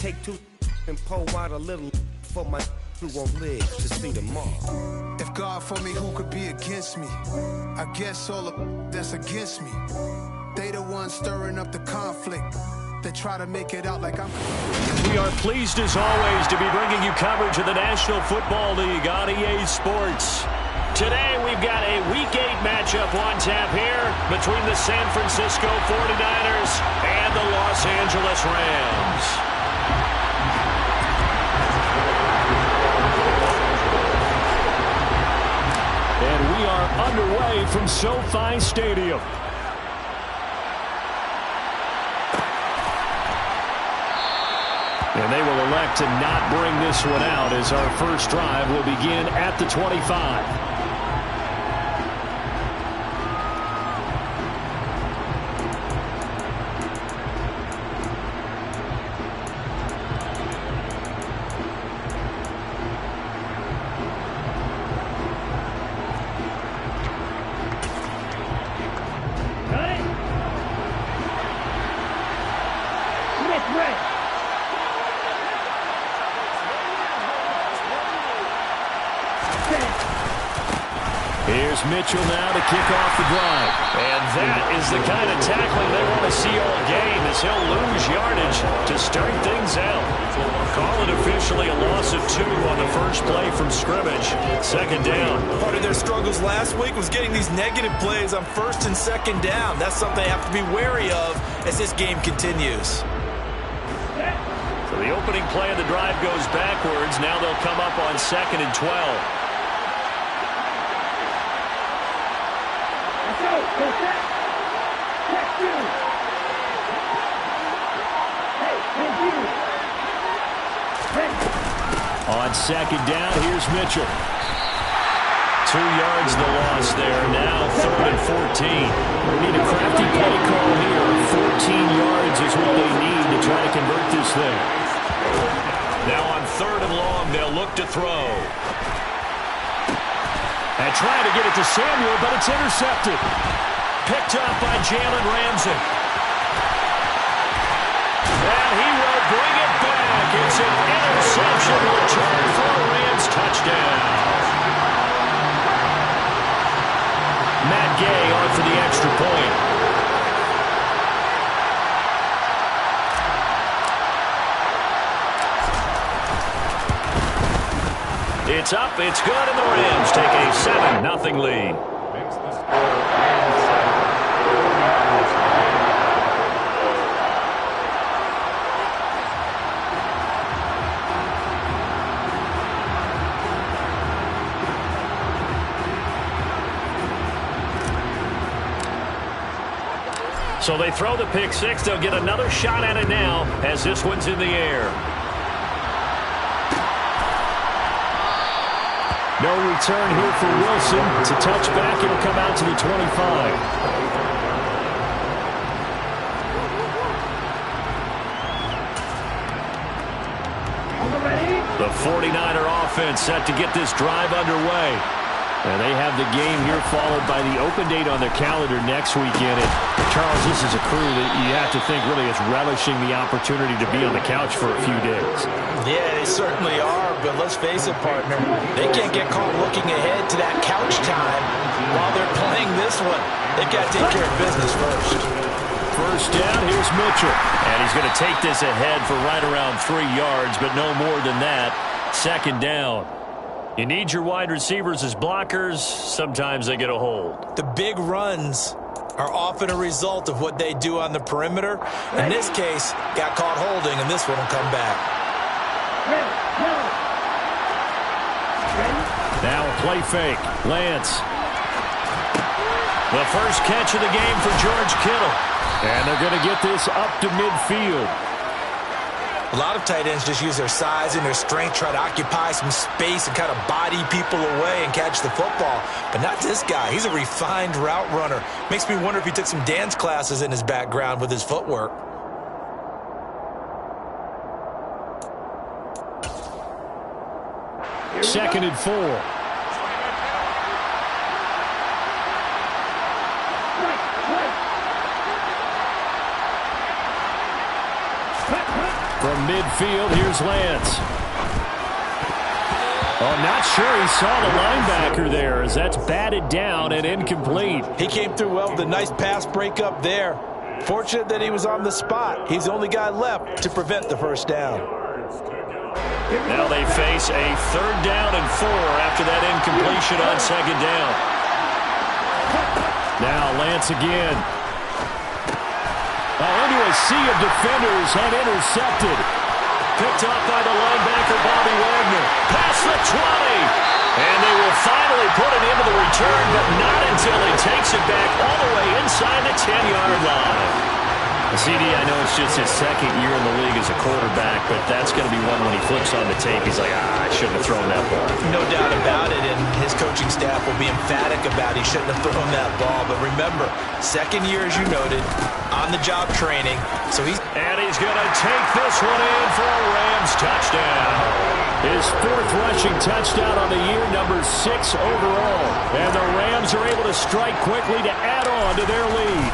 Take two and pour out a little for my who won't live to see tomorrow. If God for me, who could be against me? I guess all the that's against me. They the ones stirring up the conflict. They try to make it out like I'm... We are pleased as always to be bringing you coverage of the National Football League on EA Sports. Today we've got a Week 8 matchup on tap here between the San Francisco 49ers and the Los Angeles Rams. And we are underway from SoFi Stadium. And they will elect to not bring this one out as our first drive will begin at the 25. Here's Mitchell now to kick off the drive. And that is the kind of tackling they want to see all game as he'll lose yardage to start things out. Call it officially a loss of 2 on the first play from scrimmage. Second down. Part of their struggles last week was getting these negative plays on first and second down. That's something they have to be wary of as this game continues. So the opening play of the drive goes backwards. Now they'll come up on 2nd and 12. On second down, here's Mitchell. 2 yards the loss there. Now 3rd and 14. We need a crafty play call here. 14 yards is what they need to try to convert this thing. Now on 3rd and long, they'll look to throw. And trying to get it to Samuel, but it's intercepted. Picked up by Jalen Ramsey. And he will bring it back. It's an interception return for a Rams touchdown. Matt Gay on for the extra point. It's up, it's good, and the Rams take a 7-0 lead. So they throw the pick six. They'll get another shot at it now as this one's in the air. No return here for Wilson. It's a touchback. It'll come out to the 25. The 49er offense set to get this drive underway. And they have the game here followed by the open date on their calendar next weekend. And Charles, this is a crew that you have to think really is relishing the opportunity to be on the couch for a few days. Yeah, they certainly are, but let's face it, partner. They can't get caught looking ahead to that couch time while they're playing this one. They've got to take care of business first. First down, here's Mitchell. And he's going to take this ahead for right around 3 yards, but no more than that. Second down. You need your wide receivers as blockers. Sometimes they get a hold. The big runs are often a result of what they do on the perimeter. In this case, got caught holding, and this one will come back. Now a play fake. Lance. The first catch of the game for George Kittle. And they're going to get this up to midfield. A lot of tight ends just use their size and their strength, try to occupy some space and kind of body people away and catch the football. But not this guy. He's a refined route runner. Makes me wonder if he took some dance classes in his background with his footwork. Second and 4. From midfield. Here's Lance. Oh, not sure he saw the linebacker there as that's batted down and incomplete. He came through well with a nice pass breakup there. Fortunate that he was on the spot. He's the only guy left to prevent the first down. Now they face a 3rd down and 4 after that incompletion on 2nd down. Now Lance again. Into a sea of defenders and intercepted. Picked up by the linebacker, Bobby Wagner. Past the 20. And they will finally put it into the return, but not until he takes it back all the way inside the 10-yard line. CD, I know it's just his 2nd year in the league as a quarterback, but that's going to be one when he flips on the tape. He's like, I shouldn't have thrown that ball. No doubt about it, and his coaching staff will be emphatic about he shouldn't have thrown that ball. But remember, 2nd year, as you noted, on-the-job training. And he's going to take this one in for a Rams touchdown. His 4th rushing touchdown on the year, number 6 overall. And the Rams are able to strike quickly to add on to their lead.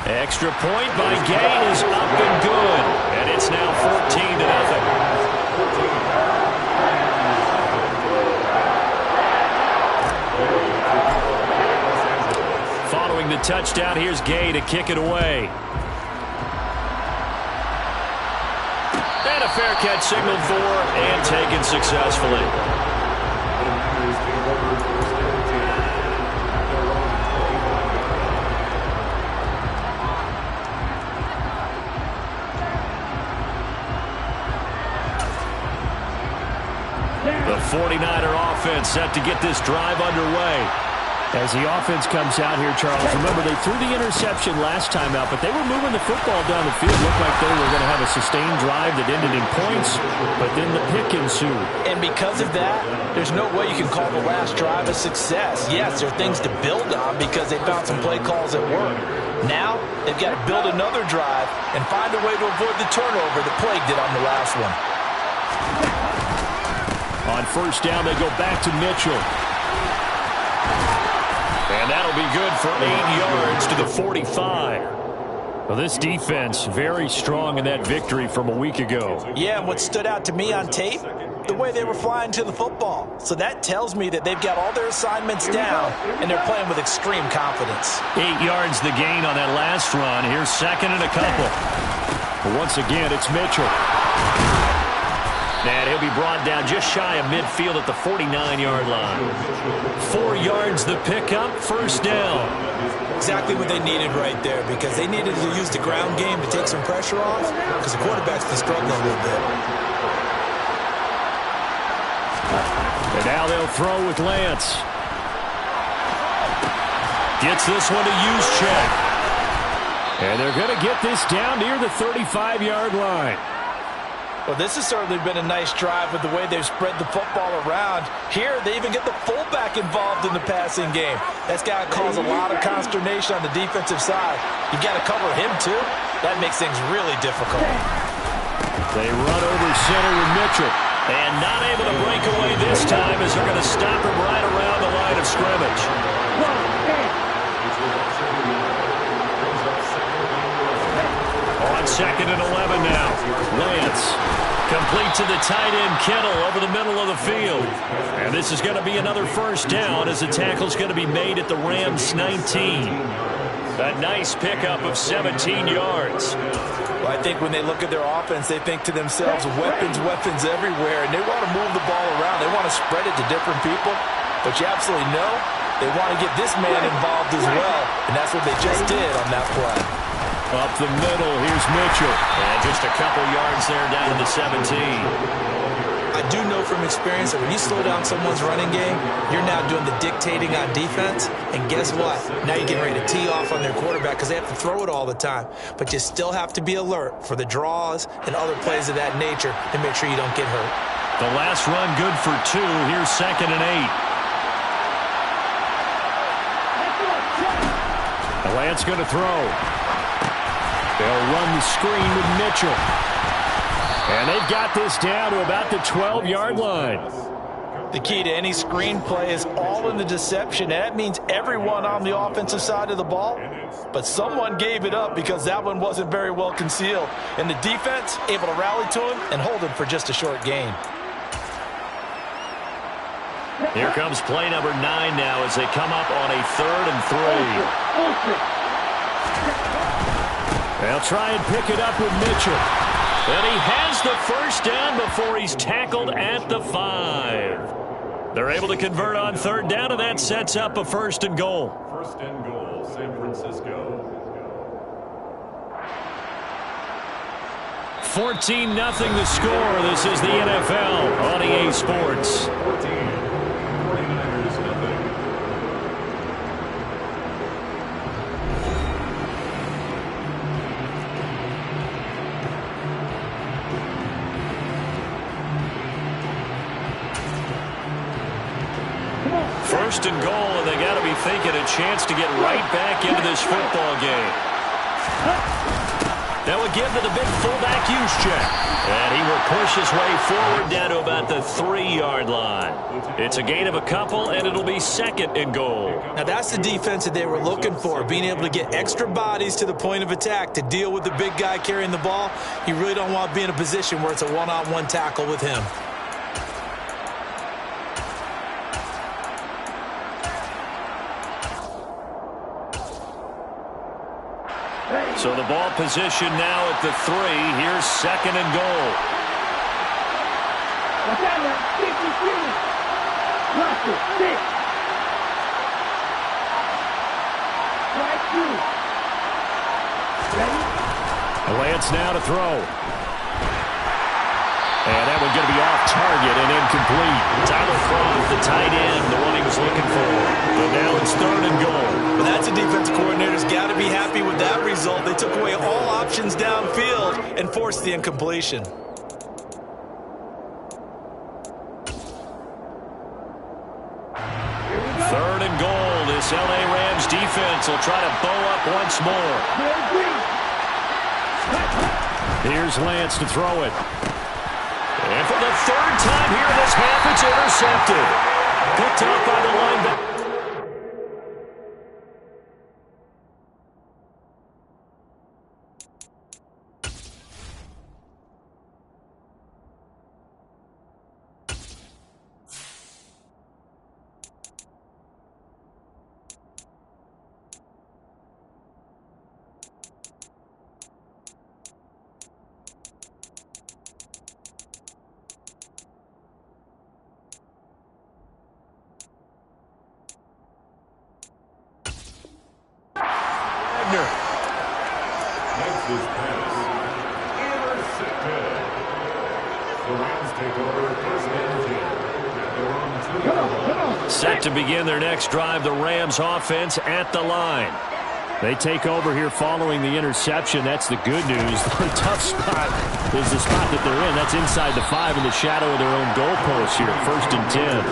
Extra point by Gay is up and good. And it's now 14-0. Following the touchdown, here's Gay to kick it away. And a fair catch signaled for and taken successfully. The 49er offense set to get this drive underway. As the offense comes out here, Charles, remember they threw the interception last time out, but they were moving the football down the field. Looked like they were going to have a sustained drive that ended in points, but then the pick ensued. And because of that, there's no way you can call the last drive a success. Yes, there are things to build on because they found some play calls that work. Now, they've got to build another drive and find a way to avoid the turnover that plagued it on the last one. On 1st down, they go back to Mitchell. And that'll be good for 8 yards to the 45. Well, this defense very strong in that victory from a week ago. Yeah, and what stood out to me on tape, the way they were flying to the football. So that tells me that they've got all their assignments down, and they're playing with extreme confidence. 8 yards the gain on that last run. Here's 2nd and a couple. But once again, it's Mitchell. And he'll be brought down just shy of midfield at the 49-yard line. 4 yards the pickup, 1st down. Exactly what they needed right there because they needed to use the ground game to take some pressure off because the quarterback's been struggling a little bit. And now they'll throw with Lance. Gets this one to Juszczyk. And they're going to get this down near the 35-yard line. Well, this has certainly been a nice drive with the way they've spread the football around. Here, they even get the fullback involved in the passing game. That's got to cause a lot of consternation on the defensive side. You got to cover him, too. That makes things really difficult. They run over center with Mitchell. And not able to break away this time as they're going to stop him right around the line of scrimmage. On 2nd and 11 now. Lance. Complete to the tight end, Kittle, over the middle of the field. And this is going to be another 1st down as the tackle's going to be made at the Rams' 19. A nice pickup of 17 yards. Well, I think when they look at their offense, they think to themselves, weapons everywhere, and they want to move the ball around. They want to spread it to different people. But you absolutely know they want to get this man involved as well, and that's what they just did on that play. Up the middle, here's Mitchell. And just a couple yards there down to the 17. I do know from experience that when you slow down someone's running game, you're now doing the dictating on defense. And guess what? Now you're getting ready to tee off on their quarterback because they have to throw it all the time. But you still have to be alert for the draws and other plays of that nature to make sure you don't get hurt. The last run good for 2. Here's 2nd and 8. Lance going to throw. They'll run the screen with Mitchell. And they've got this down to about the 12-yard line. The key to any screenplay is all in the deception, and that means everyone on the offensive side of the ball. But someone gave it up because that one wasn't very well concealed. And the defense able to rally to him and hold him for just a short gain. Here comes play number 9 now as they come up on a 3rd and 3. They'll try and pick it up with Mitchell. And he has the first down before he's tackled at the 5. They're able to convert on 3rd down, and that sets up a 1st and goal. 1st and goal, San Francisco. 14-0 the score. This is the NFL on EA Sports. 49ers nothing. First and goal, and they got to be thinking a chance to get right back into this football game. That would give to the big fullback Juszczyk. And he will push his way forward down to about the 3-yard line. It's a gain of a couple, and it'll be 2nd and goal. Now that's the defense that they were looking for, being able to get extra bodies to the point of attack to deal with the big guy carrying the ball. You really don't want to be in a position where it's a one-on-one tackle with him. So the ball position now at the 3. Here's 2nd and goal. Lance now to throw. And that one's going to be off target and incomplete. Tyler Croft, the tight end, the one he was looking for. But now it's 3rd and goal. Well, that's a defensive coordinator's got to be happy with that result. They took away all options downfield and forced the incompletion. Third and goal. This L.A. Rams defense will try to bow up once more. Here's Lance to throw it. And for the 3rd time here in this half, it's intercepted. Picked up by the linebacker. Next is pass. Intercepted. The Rams take over 1st and 10. At their own 2-yard line. Set to begin their next drive, the Rams offense at the line. They take over here following the interception. That's the good news. The tough spot is the spot that they're in. That's inside the 5 in the shadow of their own goalpost here. 1st and 10.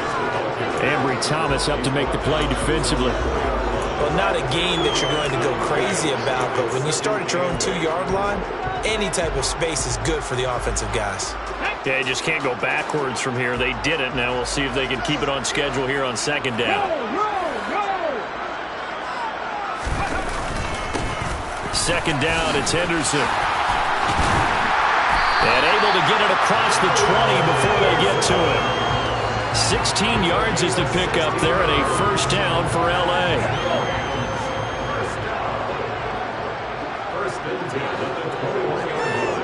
Ambry Thomas up to make the play defensively. Well, not a game that you're going to go crazy about, but when you start at your own 2-yard line, any type of space is good for the offensive guys. They just can't go backwards from here. They did it. Now we'll see if they can keep it on schedule here on 2nd down. Second down, it's Henderson. And able to get it across the 20 before they get to it. 16 yards is the pickup there, and a 1st down for L.A. 1st and 10 at the 21-yard line.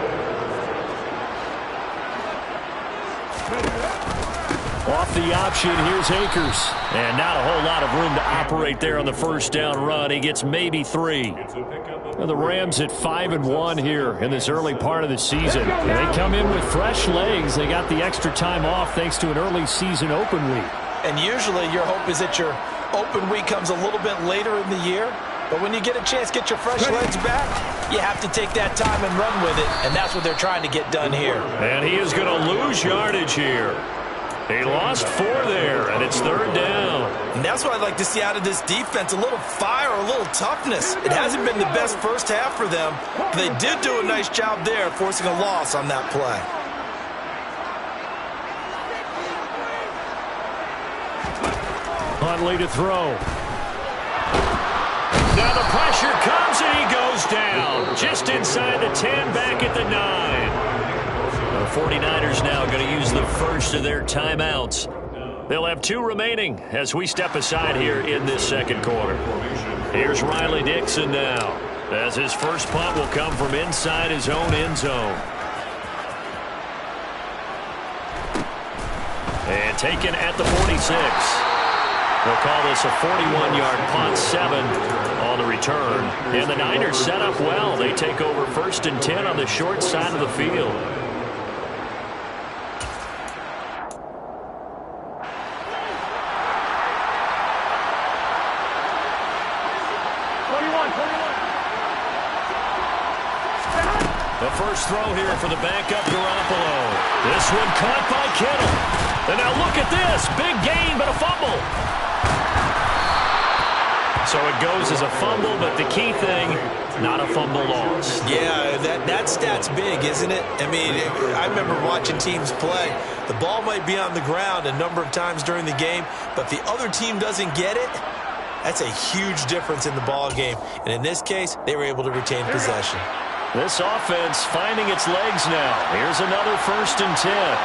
Off the option, here's Akers. And not a whole lot of room to operate there on the 1st down run. He gets maybe 3. Well, the Rams at 5-1 here in this early part of the season. And they come in with fresh legs. They got the extra time off thanks to an early season open week. And usually your hope is that your open week comes a little bit later in the year. But when you get a chance to get your fresh legs back, you have to take that time and run with it. And that's what they're trying to get done here. And he is going to lose yardage here. He lost 4 there, and it's 3rd down. And that's what I'd like to see out of this defense, a little fire, a little toughness. It hasn't been the best first half for them, but they did do a nice job there forcing a loss on that play. Huntley to throw. Now the pressure comes and he goes down. Just inside the 10, back at the 9. The 49ers now going to use the first of their timeouts. They'll have 2 remaining as we step aside here in this second quarter. Here's Riley Dixon now, as his first punt will come from inside his own end zone. And taken at the 46. They'll call this a 41-yard punt, 7 on the return. And the Niners set up well. They take over 1st and 10 on the short side of the field. The first throw here for the backup Garoppolo. This one caught by Kittle. And now look at this. Big gain, but a fumble. So it goes as a fumble, but the key thing, not a fumble lost. Yeah, that stat's big, isn't it? I mean, I remember watching teams play. The ball might be on the ground a number of times during the game, but if the other team doesn't get it, that's a huge difference in the ball game. And in this case, they were able to retain possession. This offense finding its legs now. Here's another 1st and 10.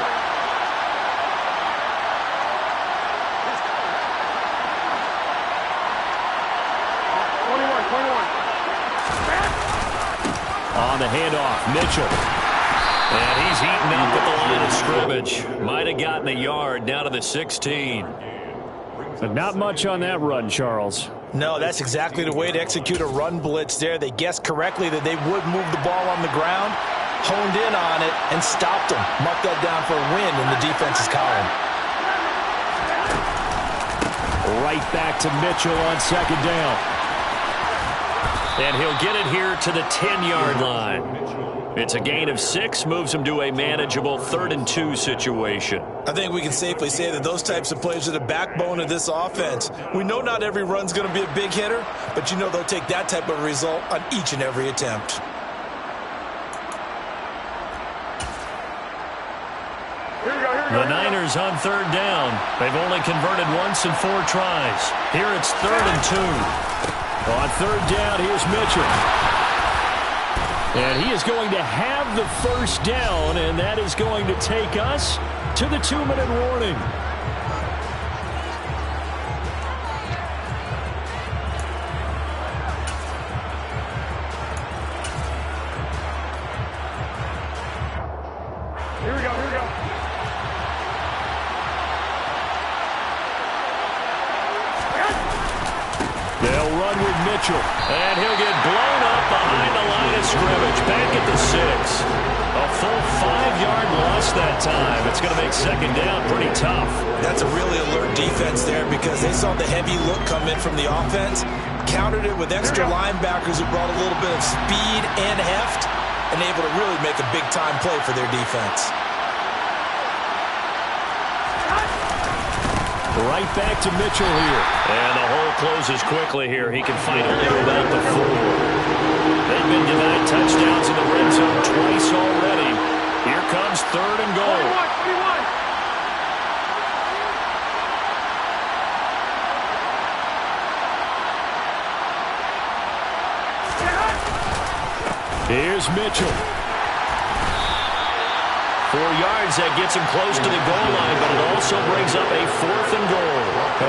On the handoff, Mitchell. And he's eaten up at the line of scrimmage. Might have gotten a yard down to the 16. But not much on that run, Charles. No, that's exactly the way to execute a run blitz there. They guessed correctly that they would move the ball on the ground, honed in on it, and stopped them. Mark that down for a win in the defense's column. Right back to Mitchell on 2nd down. And he'll get it here to the 10-yard line. It's a gain of 6, moves him to a manageable 3rd and 2 situation. I think we can safely say that those types of plays are the backbone of this offense. We know not every run's going to be a big hitter, but you know they'll take that type of result on each and every attempt. The Niners on 3rd down. They've only converted once in 4 tries. Here it's 3rd and 2. On 3rd down, here's Mitchell. And he is going to have the first down, and that is going to take us to the 2-minute warning. Here we go. They'll run with Mitchell, and he'll get blown up behind the line of scrimmage, back at the 6. A full 5-yard loss that time. It's going to make 2nd down pretty tough. That's a really alert defense there because they saw the heavy look come in from the offense, countered it with extra linebackers who brought a little bit of speed and heft, and able to really make a big-time play for their defense. Right back to Mitchell here. And the hole closes quickly here. He can finally move out the 4. They've been denied touchdowns in the red zone twice already. Here comes 3rd and goal. 21. Here's Mitchell. 4 yards, that gets him close to the goal line, but it also brings up a 4th and goal.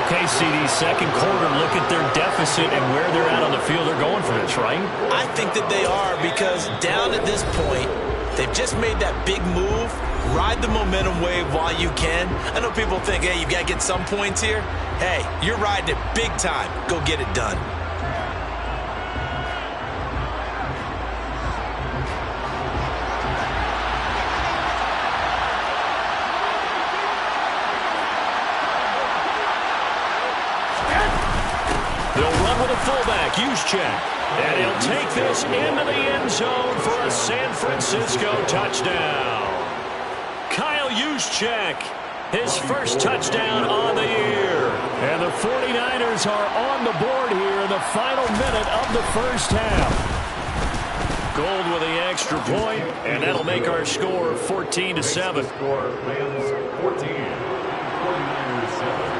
Okay, CD, second quarter, look at their deficit and where they're at on the field. They're going for this, right? I think that they are because down at this point, they've just made that big move. Ride the momentum wave while you can. I know people think, hey, you got to get some points here. Hey, you're riding it big time. Go get it done. Fullback, Juszczyk. And he'll take this into the end zone for a San Francisco touchdown. Kyle Juszczyk, his first touchdown on the year. And the 49ers are on the board here in the final minute of the first half. Gold with the extra point, and that'll make our score 14-7. Score Rams 14, 49ers 7.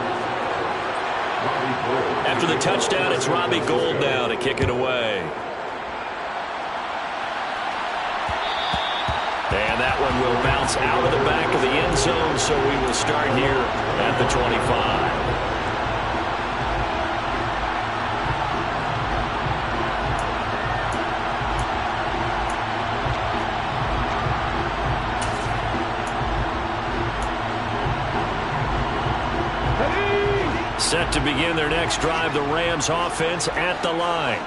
After the touchdown, it's Robbie Gould now to kick it away. And that one will bounce out of the back of the end zone, so we will start here at the 25. Set to begin their next drive, the Rams offense at the line.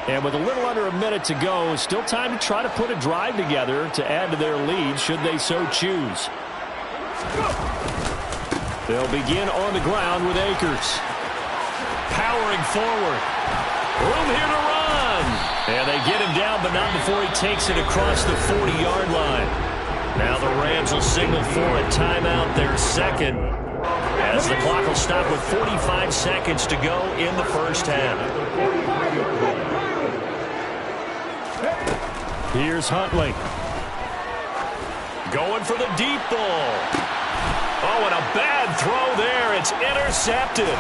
And with a little under a minute to go, still time to try to put a drive together to add to their lead should they so choose. They'll begin on the ground with Akers. Powering forward. Room here to run. And they get him down, but not before he takes it across the 40-yard line. Now the Rams will signal for a timeout, their second, as the clock will stop with 45 seconds to go in the first half. Here's Huntley. Going for the deep ball. Oh, and a bad throw there. It's intercepted.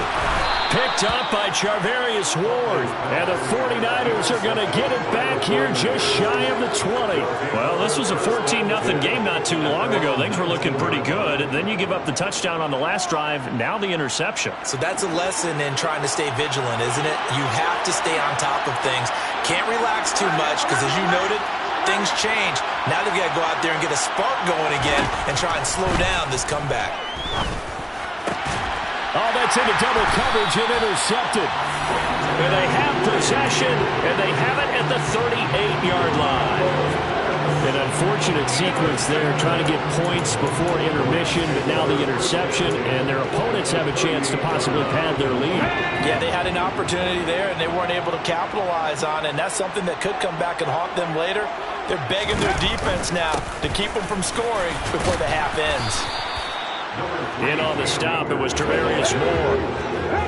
Picked up by Charvarius Ward. And the 49ers are going to get it back here just shy of the 20. Well, this was a 14-0 game not too long ago. Things were looking pretty good. Then you give up the touchdown on the last drive. Now the interception. So that's a lesson in trying to stay vigilant, isn't it? You have to stay on top of things. Can't relax too much because, as you noted, things change. Now they've got to go out there and get a spark going again and try and slow down this comeback. Oh, that's into double coverage and intercepted. And they have possession, and they have it at the 38-yard line. An unfortunate sequence there, trying to get points before intermission, but now the interception, and their opponents have a chance to possibly pad their lead. Yeah, they had an opportunity there, and they weren't able to capitalize on it, and that's something that could come back and haunt them later. They're begging their defense now to keep them from scoring before the half ends. In on the stop, it was Charvarius Moore.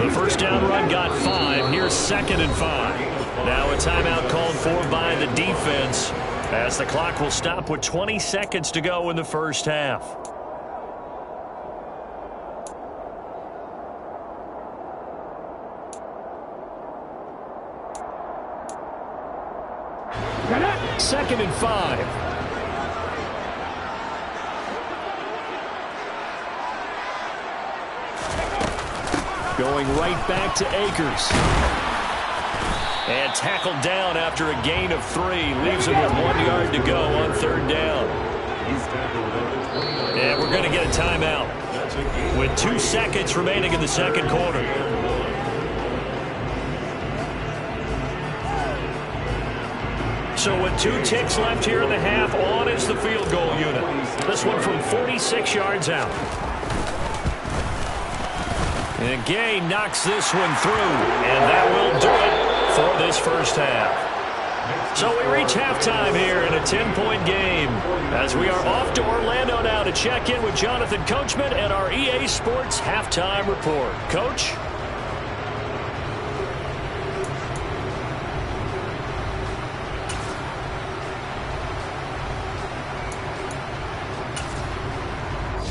The first down run got 5. Here's 2nd and 5. Now a timeout called for by the defense, as the clock will stop with 20 seconds to go in the first half. Second and 5. Going right back to Akers. And tackled down after a gain of 3. Leaves him with 1 yard to go on 3rd down. And we're going to get a timeout with 2 seconds remaining in the second quarter. So with 2 ticks left here in the half, on is the field goal unit. This one from 46 yards out. And Gay knocks this one through, and that will do it for this first half. So we reach halftime here in a 10-point game, as we are off to Orlando now to check in with Jonathan Coachman and our EA Sports Halftime Report. Coach?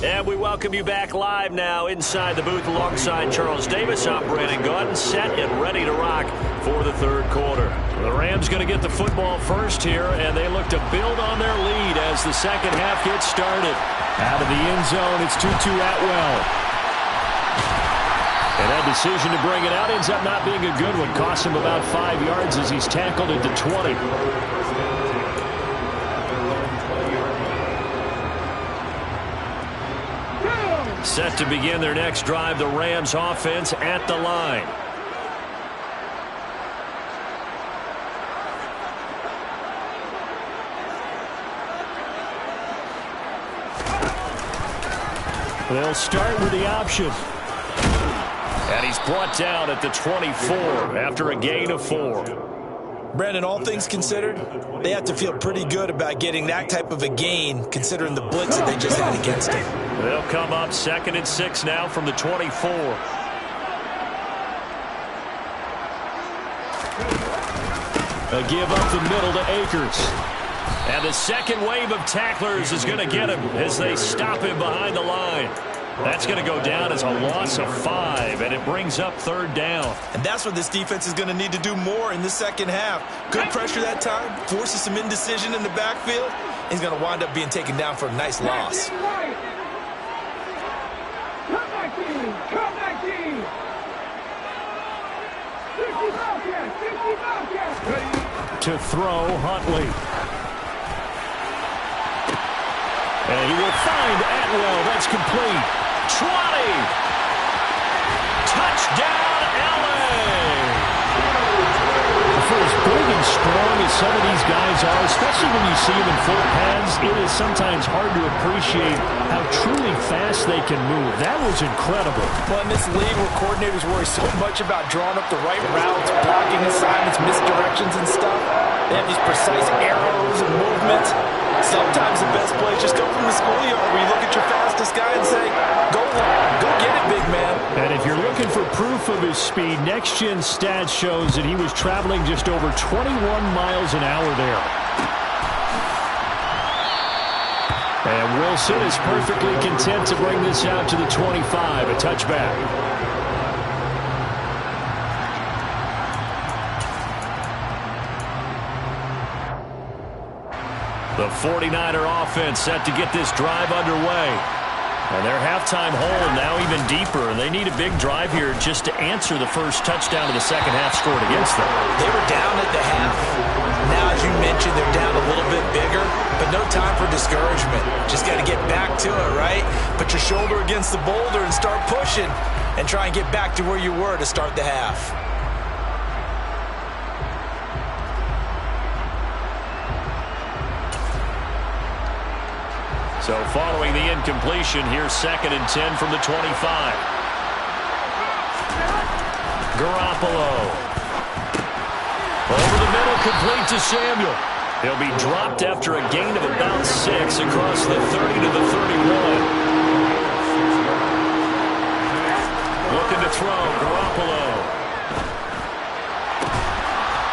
And we welcome you back live now inside the booth alongside Charles Davis. I'm Brandon Gaunt, set and ready to rock for the third quarter. The Rams going to get the football first here, and they look to build on their lead as the second half gets started. Out of the end zone, it's Tutu Atwell. And that decision to bring it out ends up not being a good one. Costs him about 5 yards as he's tackled at the 20. Set to begin their next drive, the Rams offense at the line. They'll start with the option. And he's brought down at the 24 after a gain of 4. Brandon, all things considered, they have to feel pretty good about getting that type of a gain, considering the blitz that they just had against him. They'll come up 2nd and 6 now from the 24. A give up the middle to Akers. And the second wave of tacklers is going to get him as they stop him behind the line. That's going to go down as a loss of 5, and it brings up 3rd down. And that's what this defense is going to need to do more in the second half. Good pressure that time, forces some indecision in the backfield. He's going to wind up being taken down for a nice loss. To throw, Huntley. And he will find Atwell. That's complete. Trotty. Touchdown, LA. For as big and strong as some of these guys are, especially when you see them in full pads, it is sometimes hard to appreciate how truly fast they can move. That was incredible. Well, in this league where coordinators worry so much about drawing up the right routes, blocking assignments, misdirections and stuff, they have these precise arrows and movements. Sometimes the best plays just come from the schoolyard where you look at your fastest guy and say, go long, go get it, big man. And if you're looking for proof of his speed, Next Gen Stats shows that he was traveling just over 21 miles an hour there. And Wilson is perfectly content to bring this out to the 25, a touchback. The 49er offense set to get this drive underway. And their halftime hole now even deeper, and they need a big drive here just to answer the first touchdown of the second half scored against them. They were down at the half. Now, as you mentioned, they're down a little bit bigger, but no time for discouragement. Just got to get back to it, right? Put your shoulder against the boulder and start pushing, and try and get back to where you were to start the half. So following the incompletion, here's 2nd and 10 from the 25. Garoppolo. Over the middle, complete to Samuel. He'll be dropped after a gain of about 6 across the 30 to the 31. Looking to throw, Garoppolo.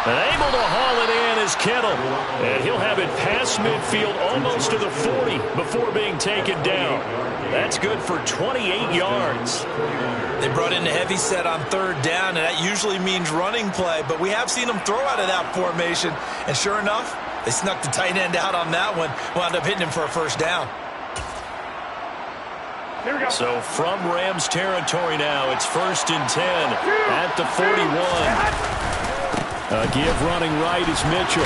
And able to haul it in is Kittle. And he'll have it past midfield almost to the 40 before being taken down. That's good for 28 yards. They brought in the heavy set on 3rd down, and that usually means running play. But we have seen them throw out of that formation. And sure enough, they snuck the tight end out on that one. Wound up hitting him for a 1st down. So from Rams territory now, it's 1st and 10 at the 41. A give running right is Mitchell.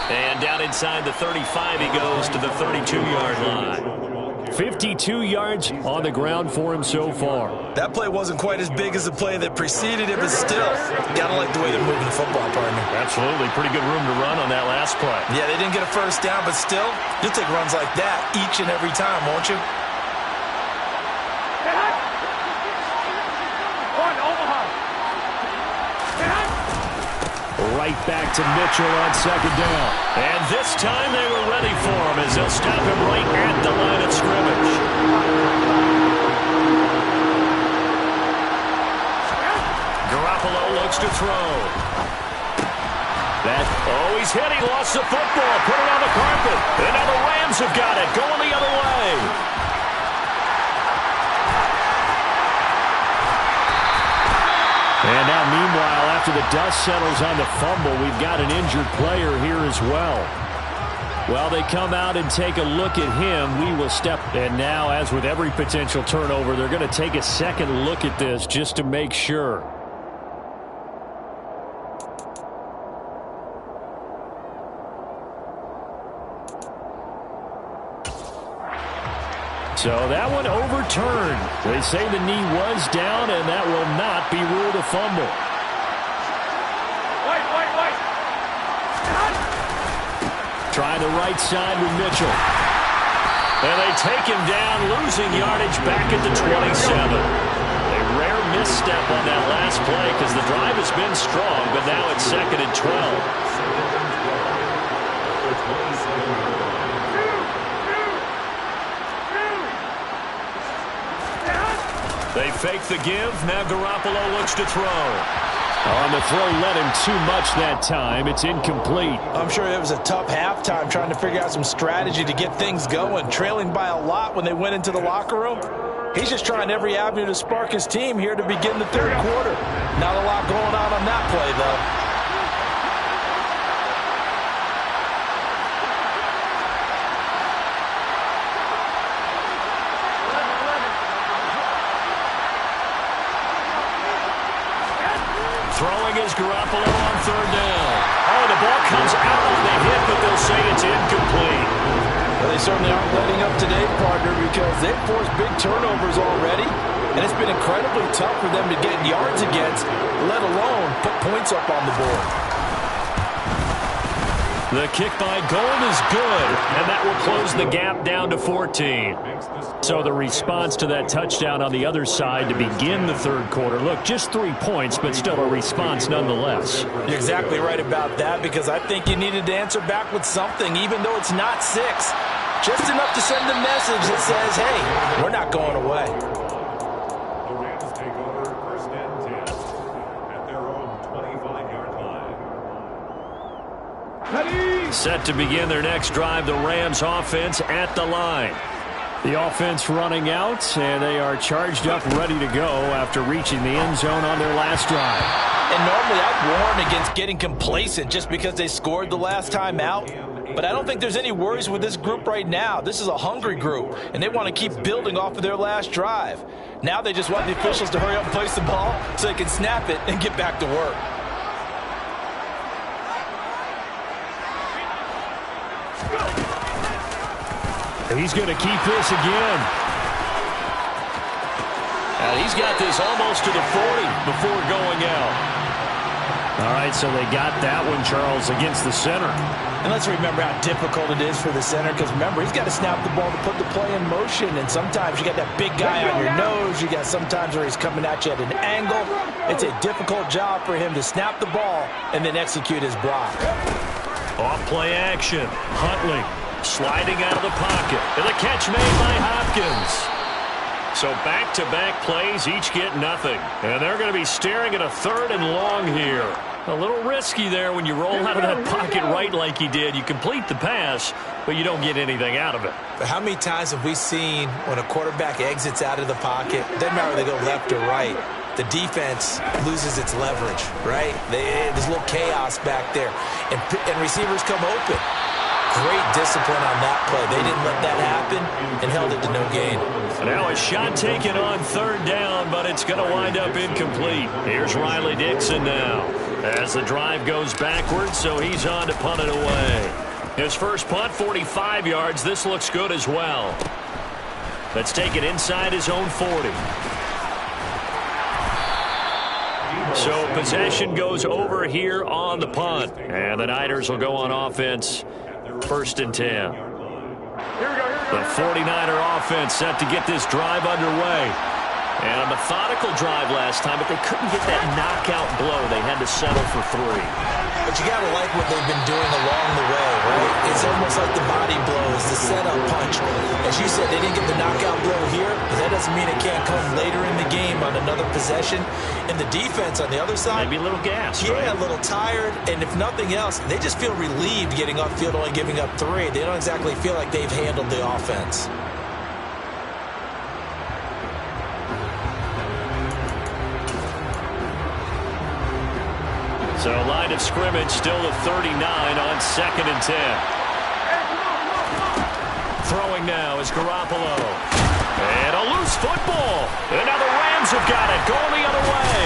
And down inside the 35 he goes to the 32-yard line. 52 yards on the ground for him so far. That play wasn't quite as big as the play that preceded it, but still, gotta like the way they're moving the football, partner. Absolutely. Pretty good room to run on that last play. Yeah, they didn't get a 1st down, but still, you'll take runs like that each and every time, won't you? Right back to Mitchell on 2nd down. And this time they were ready for him as they'll stop him right at the line of scrimmage. Garoppolo looks to throw. He's hit. He lost the football. Put it on the carpet. And now the Rams have got it. Going the other way. And now, meanwhile, after the dust settles on the fumble, we've got an injured player here as well. While they come out and take a look at him, we will step. And now, as with every potential turnover, they're going to take a second look at this just to make sure. So that one overturned. They say the knee was down, and that will not be ruled a fumble. Try the right side with Mitchell. And they take him down, losing yardage back at the 27. A rare misstep on that last play because the drive has been strong, but now it's 2nd and 12. They fake the give. Now Garoppolo looks to throw. On the throw, led him too much that time. It's incomplete. I'm sure it was a tough halftime trying to figure out some strategy to get things going, trailing by a lot when they went into the locker room. He's just trying every avenue to spark his team here to begin the third quarter. Not a lot going on that play, though. Throwing is Garoppolo on third down. Oh, the ball comes out on the hit, but they'll say it's incomplete. Well, they certainly aren't letting up today, partner, because they've forced big turnovers already, and it's been incredibly tough for them to get yards against, let alone put points up on the board. The kick by Gold is good, and that will close the gap down to 14. So the response to that touchdown on the other side to begin the third quarter. Look, just 3 points, but still a response nonetheless. You're exactly right about that, because I think you needed to answer back with something, even though it's not 6. Just enough to send a message that says, hey, we're not going away. The Rams take over first and 10 at their own 25-yard line. Set to begin their next drive, the Rams offense at the line. The offense running out, and they are charged up, ready to go after reaching the end zone on their last drive. And normally I'd warn against getting complacent just because they scored the last time out. But I don't think there's any worries with this group right now. This is a hungry group, and they want to keep building off of their last drive. Now they just want the officials to hurry up and place the ball so they can snap it and get back to work. He's going to keep this again. And he's got this almost to the 40 before going out. All right, so they got that one, Charles, against the center. And let's remember how difficult it is for the center, because remember, he's got to snap the ball to put the play in motion, and sometimes you got that big guy on your nose. You got sometimes where he's coming at you at an angle. It's a difficult job for him to snap the ball and then execute his block. Off play action. Huntley sliding out of the pocket. And the catch made by Hopkins. So back-to-back plays, each get nothing. And they're going to be staring at a third and long here. A little risky there when you roll out of that pocket right like he did. You complete the pass, but you don't get anything out of it. But how many times have we seen when a quarterback exits out of the pocket, doesn't matter whether they go left or right, the defense loses its leverage, right? There's a little chaos back there, and receivers come open. Great discipline on that play. They didn't let that happen and held it to no gain. Now a shot taken on third down, but it's going to wind up incomplete. Here's Riley Dixon now as the drive goes backwards, so he's on to punt it away. His first punt, 45 yards. This looks good as well. Let's take it inside his own 40. So possession goes over here on the punt, and the Niners will go on offense. First and 10. The 49er offense set to get this drive underway. And a methodical drive last time, but they couldn't get that knockout blow. They had to settle for 3. But you got to like what they've been doing along the way, right? It's almost like the body blows, the setup punch. As you said, they didn't get the knockout blow here, but that doesn't mean it can't come later in the game on another possession. And the defense on the other side, maybe a little gas, yeah, right? A little tired. And if nothing else, they just feel relieved getting upfield, only giving up 3. They don't exactly feel like they've handled the offense. So line of scrimmage still the 39 on second and 10. Throwing now is Garoppolo. And a loose football. And now the Rams have got it, going the other way.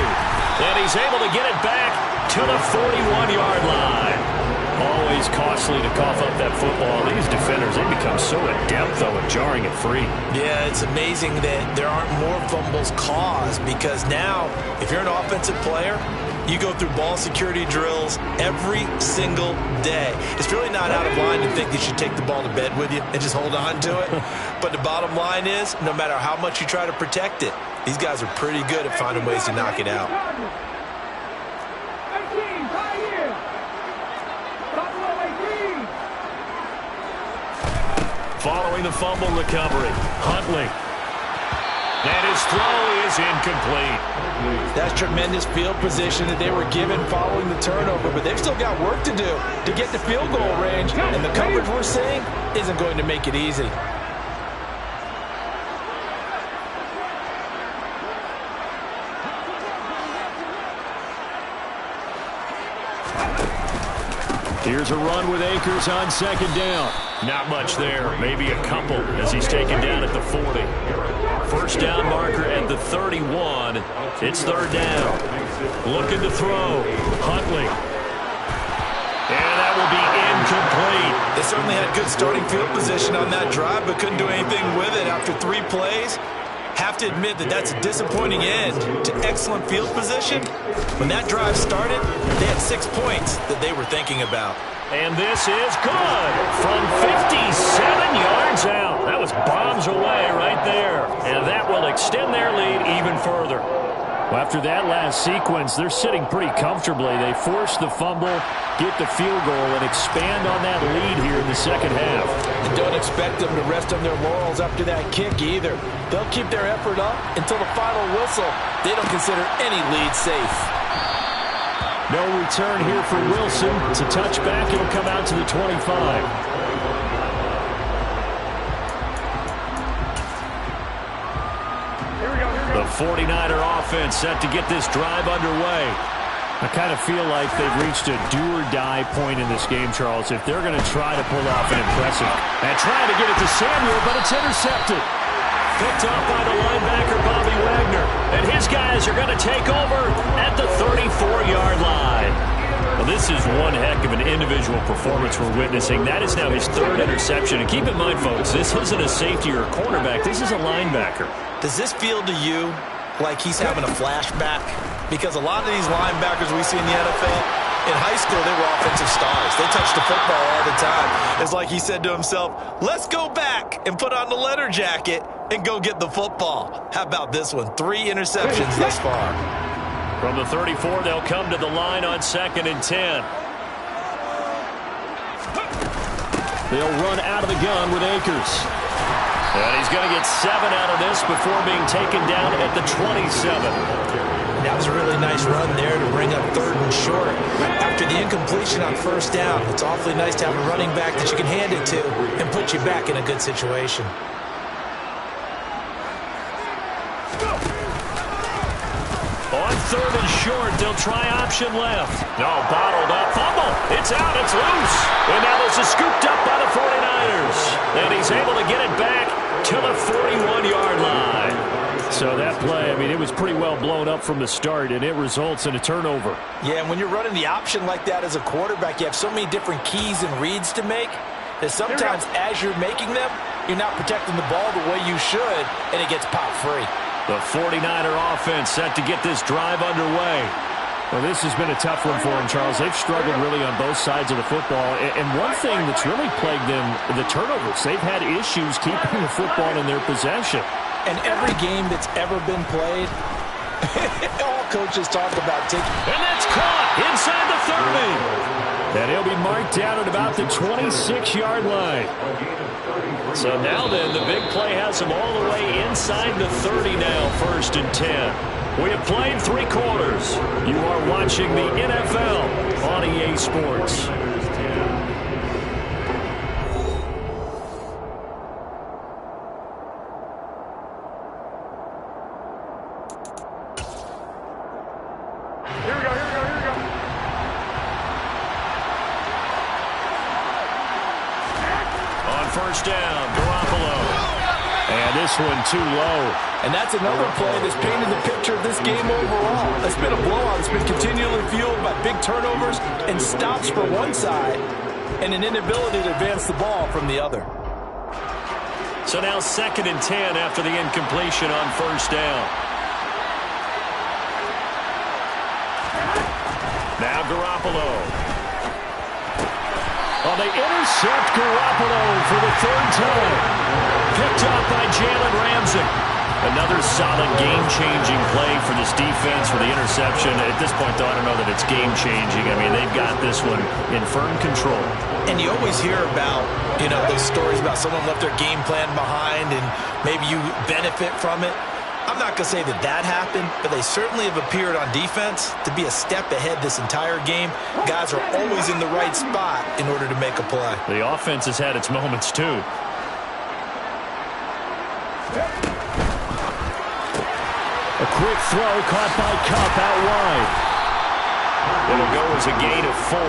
And he's able to get it back to the 41-yard line. Always costly to cough up that football. These defenders, they become so adept, though, at jarring it free. Yeah, it's amazing that there aren't more fumbles caused, because now, if you're an offensive player, you go through ball security drills every single day. It's really not out of line to think you should take the ball to bed with you and just hold on to it. But the bottom line is, no matter how much you try to protect it, these guys are pretty good at finding ways to knock it out. Following the fumble recovery, Huntley. And his throw is incomplete. That's tremendous field position that they were given following the turnover, but they've still got work to do to get to field goal range, and the coverage we're seeing isn't going to make it easy. Here's a run with Akers on second down. Not much there. Maybe a couple as he's taken down at the 40. First down marker at the 31. It's third down. Looking to throw. Huntley. And that will be incomplete. They certainly had good starting field position on that drive, but couldn't do anything with it after 3 plays. Have to admit that that's a disappointing end to excellent field position. When that drive started, they had 6 points that they were thinking about. And this is good from 57 yards out. That was bombs away right there. And that will extend their lead even further. Well, after that last sequence, they're sitting pretty comfortably. They force the fumble, get the field goal, and expand on that lead here in the second half. And don't expect them to rest on their laurels after that kick either. They'll keep their effort up until the final whistle. They don't consider any lead safe. No return here for Wilson. It's a touchback. It'll come out to the 25. The 49er offense set to get this drive underway. I kind of feel like they've reached a do-or-die point in this game, Charles, if they're going to try to pull off an impressive. And trying to get it to Samuel, but it's intercepted. Picked off by the linebacker, Bobby Wagner. And his guys are going to take over at the 34-yard line. Well, this is one heck of an individual performance we're witnessing. That is now his 3rd interception. And keep in mind, folks, this isn't a safety or a cornerback. This is a linebacker. Does this feel to you like he's having a flashback? Because a lot of these linebackers we see in the NFL, in high school, they were offensive stars. They touched the football all the time. It's like he said to himself, let's go back and put on the letter jacket and go get the football. How about this one? 3 interceptions thus far. From the 34, they'll come to the line on 2nd and 10. They'll run out of the gun with Akers. And he's going to get 7 out of this before being taken down at the 27. That was a really nice run there to bring up 3rd and short. After the incompletion on 1st down, it's awfully nice to have a running back that you can hand it to and put you back in a good situation. On 3rd and short, they'll try option left. No, bottled up. Fumble. It's out. It's loose. And now this is scooped up by the 49ers. And he's able to get it back to the 41-yard line. So that play, I mean, it was pretty well blown up from the start, and it results in a turnover. Yeah, and when you're running the option like that as a quarterback, you have so many different keys and reads to make that sometimes as you're making them, you're not protecting the ball the way you should, and it gets popped free. The 49er offense set to get this drive underway. Well, this has been a tough one for them, Charles. They've struggled really on both sides of the football. And one thing that's really plagued them, the turnovers. They've had issues keeping the football in their possession. And every game that's ever been played, all coaches talk about taking. And that's caught inside the 30. And he'll be marked down at about the 26-yard line. So now then, the big play has him all the way inside the 30 now, 1st and 10. We have played 3 quarters. You are watching the NFL on EA Sports. First down, Garoppolo. And this one too low. And that's another play that's painted the picture of this game overall. It's been a blowout. It's been continually fueled by big turnovers and stops for one side and an inability to advance the ball from the other. So now 2nd and 10 after the incompletion on 1st down. Now Garoppolo. Well, they intercept Garoppolo for the 3rd time. Picked up by Jalen Ramsey. Another solid game-changing play for this defense for the interception. At this point, though, I don't know that it's game-changing. I mean, they've got this one in firm control. And you always hear about, those stories about someone left their game plan behind and maybe you benefit from it. I'm not going to say that happened, but they certainly have appeared on defense to be a step ahead this entire game. Guys are always in the right spot in order to make a play. The offense has had its moments, too. A quick throw caught by Cup out wide. It'll go as a gain of 4,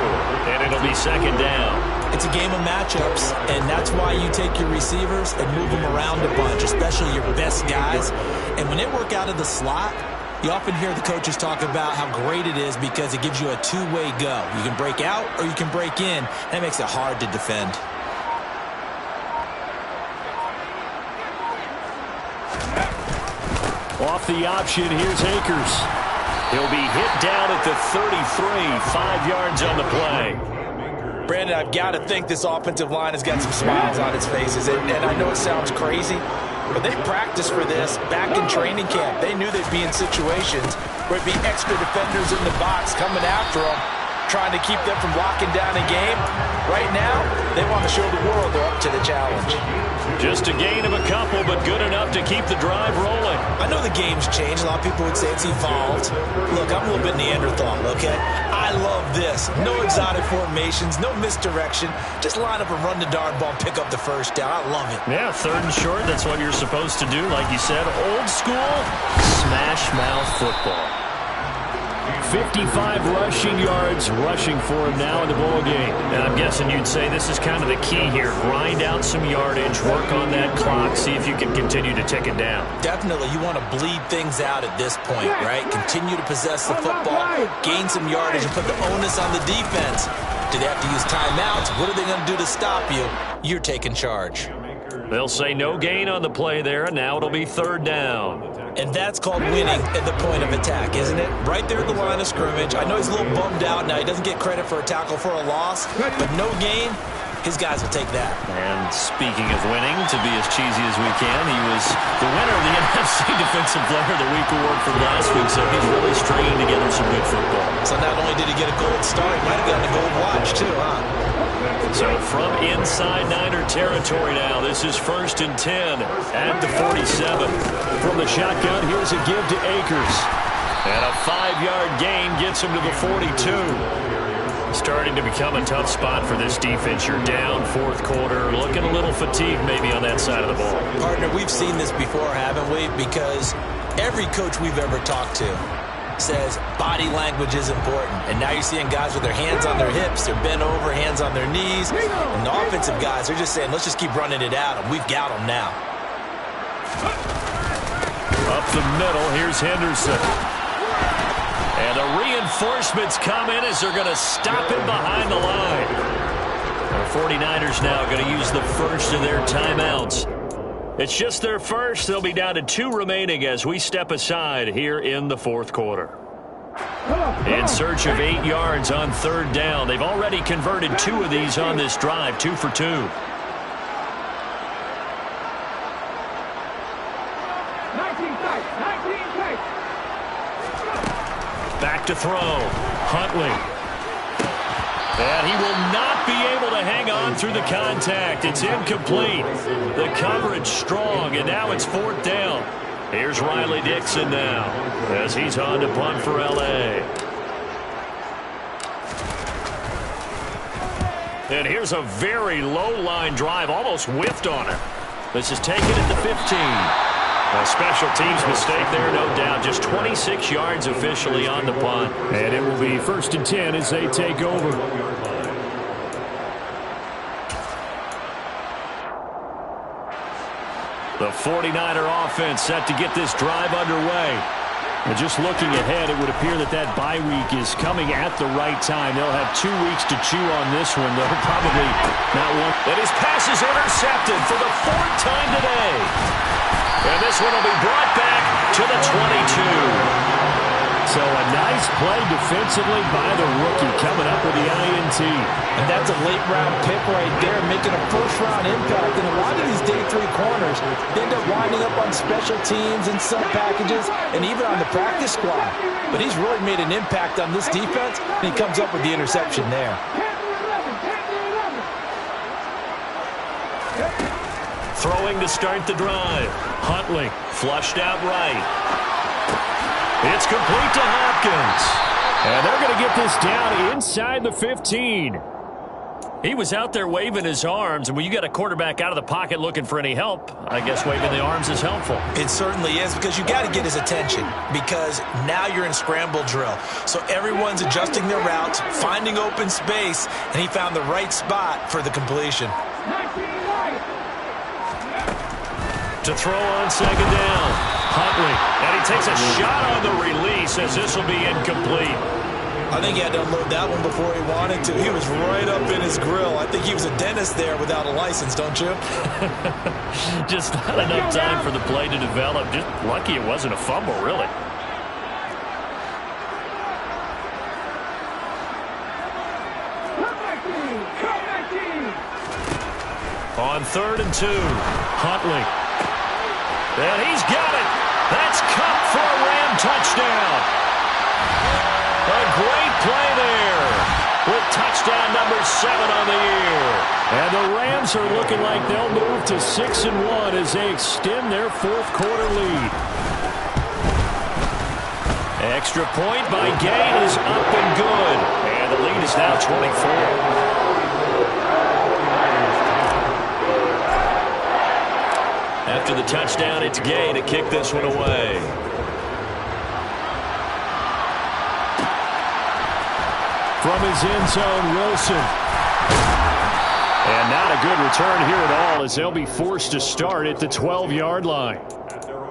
and it'll be second down. It's a game of matchups, and that's why you take your receivers and move them around a bunch, especially your best guys. And when they work out of the slot, you often hear the coaches talk about how great it is because it gives you a two-way go. You can break out or you can break in. That makes it hard to defend. Off the option, here's Akers. He'll be hit down at the 33, 5 yards on the play. Brandon, I've got to think this offensive line has got some smiles on its faces. And I know it sounds crazy, but they practiced for this back in training camp. They knew they'd be in situations where it'd be extra defenders in the box coming after them, trying to keep them from locking down a game. Right now, they want to show the world they're up to the challenge. Just a gain of a couple, but good enough to keep the drive rolling. I know the game's changed. A lot of people would say it's evolved. Look, I'm a little bit Neanderthal, okay? I love this. No exotic formations, no misdirection. Just line up and run the darn ball, pick up the first down. I love it. Yeah, 3rd and short, that's what you're supposed to do. Like you said, old school, smash mouth football. 55 rushing yards rushing for him now in the ball game. And I'm guessing you'd say this is kind of the key here. Grind out some yardage, work on that clock, see if you can continue to tick it down. Definitely. You want to bleed things out at this point, right? Continue to possess the football, gain some yardage, and put the onus on the defense. Do they have to use timeouts? What are they going to do to stop you? You're taking charge. They'll say no gain on the play there, and now it'll be 3rd down. And that's called winning at the point of attack, isn't it? Right there at the line of scrimmage. I know he's a little bummed out now. He doesn't get credit for a tackle for a loss, but no gain, his guys will take that. And speaking of winning, to be as cheesy as we can, he was the winner of the NFC Defensive Player of the Week award from last week, so he's really stringing together some good football. So not only did he get a gold star, he might have gotten a gold watch too, huh? So from inside Niner territory now, this is 1st and 10 at the 47. From the shotgun, here's a give to Akers. And a 5-yard gain gets him to the 42. Starting to become a tough spot for this defense. You're down 4th quarter, looking a little fatigued maybe on that side of the ball. Partner, we've seen this before, haven't we? Because every coach we've ever talked to says body language is important. And now you're seeing guys with their hands on their hips, they're bent over, hands on their knees. And the offensive guys are just saying, let's just keep running it at them. We've got them now. Up the middle, here's Henderson. And the reinforcements come in as they're going to stop him behind the line. The 49ers now going to use the first of their timeouts. It's just their first. They'll be down to 2 remaining as we step aside here in the 4th quarter. In search of 8 yards on 3rd down. They've already converted 2 of these on this drive, 2 for 2. Back to throw. Huntley. And he will not be able to hang on through the contact. It's incomplete. The coverage strong, and now it's 4th down. Here's Riley Dixon now as he's on to punt for L.A. And here's a very low-line drive, almost whiffed on it. This is taken at the 15. A special teams mistake there, no doubt. Just 26 yards officially on the punt. And it will be 1st and 10 as they take over. The 49er offense set to get this drive underway. And just looking ahead, it would appear that that bye week is coming at the right time. They'll have 2 weeks to chew on this one, though. Probably not one. And his pass is intercepted for the 4th time today. And this one will be brought back to the 22. So a nice play defensively by the rookie coming up with the INT. And that's a late-round pick right there, making a first-round impact. And a lot of these day 3 corners, they end up winding up on special teams and sub packages and even on the practice squad. But he's really made an impact on this defense, and he comes up with the interception there. Throwing to start the drive. Huntley flushed out right. It's complete to Hopkins. And they're going to get this down inside the 15. He was out there waving his arms, and when you got a quarterback out of the pocket looking for any help, I guess waving the arms is helpful. It certainly is, because you got to get his attention, because now you're in scramble drill. So everyone's adjusting their routes, finding open space, and he found the right spot for the completion. To throw on second down. Huntley, and he takes a shot on the release as this will be incomplete. I think he had to unload that one before he wanted to. He was right up in his grill. I think he was a dentist there without a license, don't you? Just not enough time for the play to develop. Just lucky it wasn't a fumble, really. On 3rd and 2, Huntley. And he's got it. That's Cup for a Ram touchdown. A great play there with touchdown number 7 on the year. And the Rams are looking like they'll move to 6-1 as they extend their 4th quarter lead. Extra point by Gain is up and good. And the lead is now 24. After the touchdown, it's Gay to kick this one away. From his end zone, Wilson. And not a good return here at all as they'll be forced to start at the 12-yard line.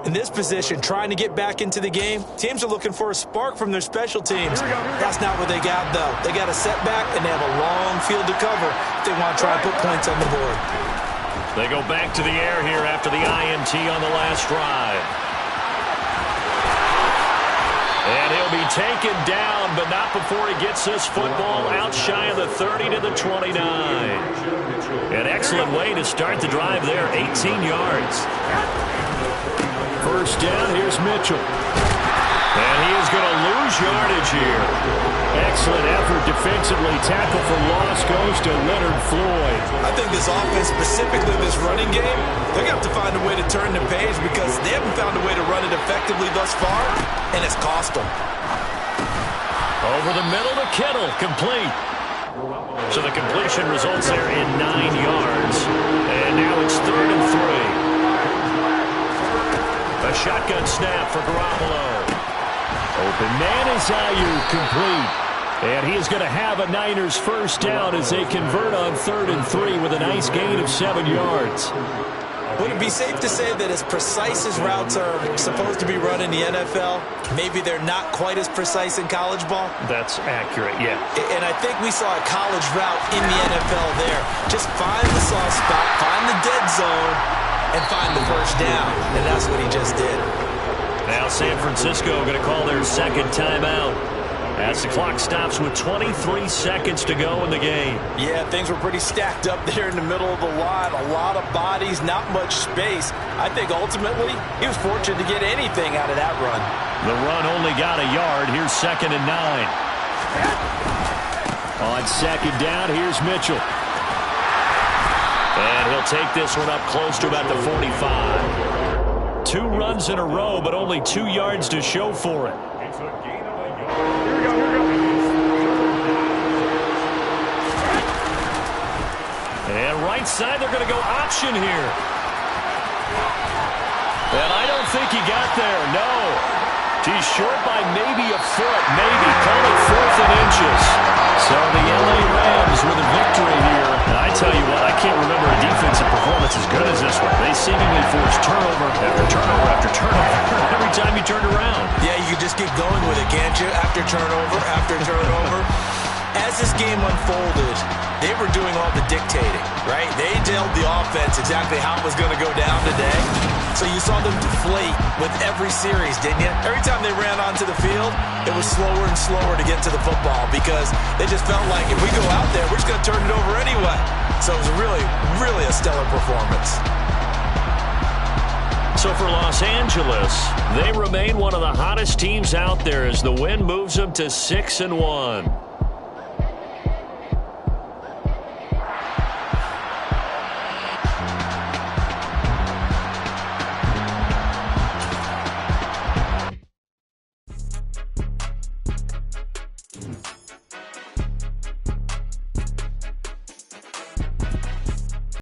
In this position, trying to get back into the game, teams are looking for a spark from their special teams. That's not what they got, though. They got a setback, and they have a long field to cover if they want to try and put points on the board. They go back to the air here after the INT on the last drive. And he'll be taken down, but not before he gets this football out shy of the 30 to the 29. An excellent way to start the drive there, 18 yards. First down, here's Mitchell. And he is going to lose yardage here. Excellent effort defensively. Tackle for loss goes to Leonard Floyd. I think this offense, specifically this running game, they're going to have to find a way to turn the page because they haven't found a way to run it effectively thus far, and it's cost them. Over the middle to Kittle, complete. So the completion results there in 9 yards. And now it's 3rd and 3. A shotgun snap for Garoppolo. Open man is Ayuk, complete. And he is going to have a Niners first down as they convert on 3rd and 3 with a nice gain of 7 yards. Would it be safe to say that as precise as routes are supposed to be run in the NFL, maybe they're not quite as precise in college ball? That's accurate, yeah. And I think we saw a college route in the NFL there. Just find the soft spot, find the dead zone, and find the first down. And that's what he just did. Now San Francisco going to call their second timeout as the clock stops with 23 seconds to go in the game. Yeah, things were pretty stacked up there in the middle of the line. A lot of bodies, not much space. I think ultimately he was fortunate to get anything out of that run. The run only got a yard. Here's 2nd and 9. On second down, here's Mitchell. And he'll take this one up close to about the 45. 2 runs in a row, but only 2 yards to show for it. And right side, they're going to go option here. And I don't think he got there, no. He's short by maybe a foot, maybe. Call it 4th and inches. So the LA Rams with a victory here. And I tell you what, I can't remember a defensive performance as good as this one. They seemingly forced turnover after turnover after turnover every time you turned around. Yeah, you can just keep going with it, can't you? After turnover, after turnover. As this game unfolded, they were doing all the dictating, right? They told the offense exactly how it was going to go down today. So you saw them deflate with every series, didn't you? Every time they ran onto the field, it was slower and slower to get to the football because they just felt like if we go out there, we're just going to turn it over anyway. So it was really, really a stellar performance. So for Los Angeles, they remain one of the hottest teams out there as the win moves them to 6-1.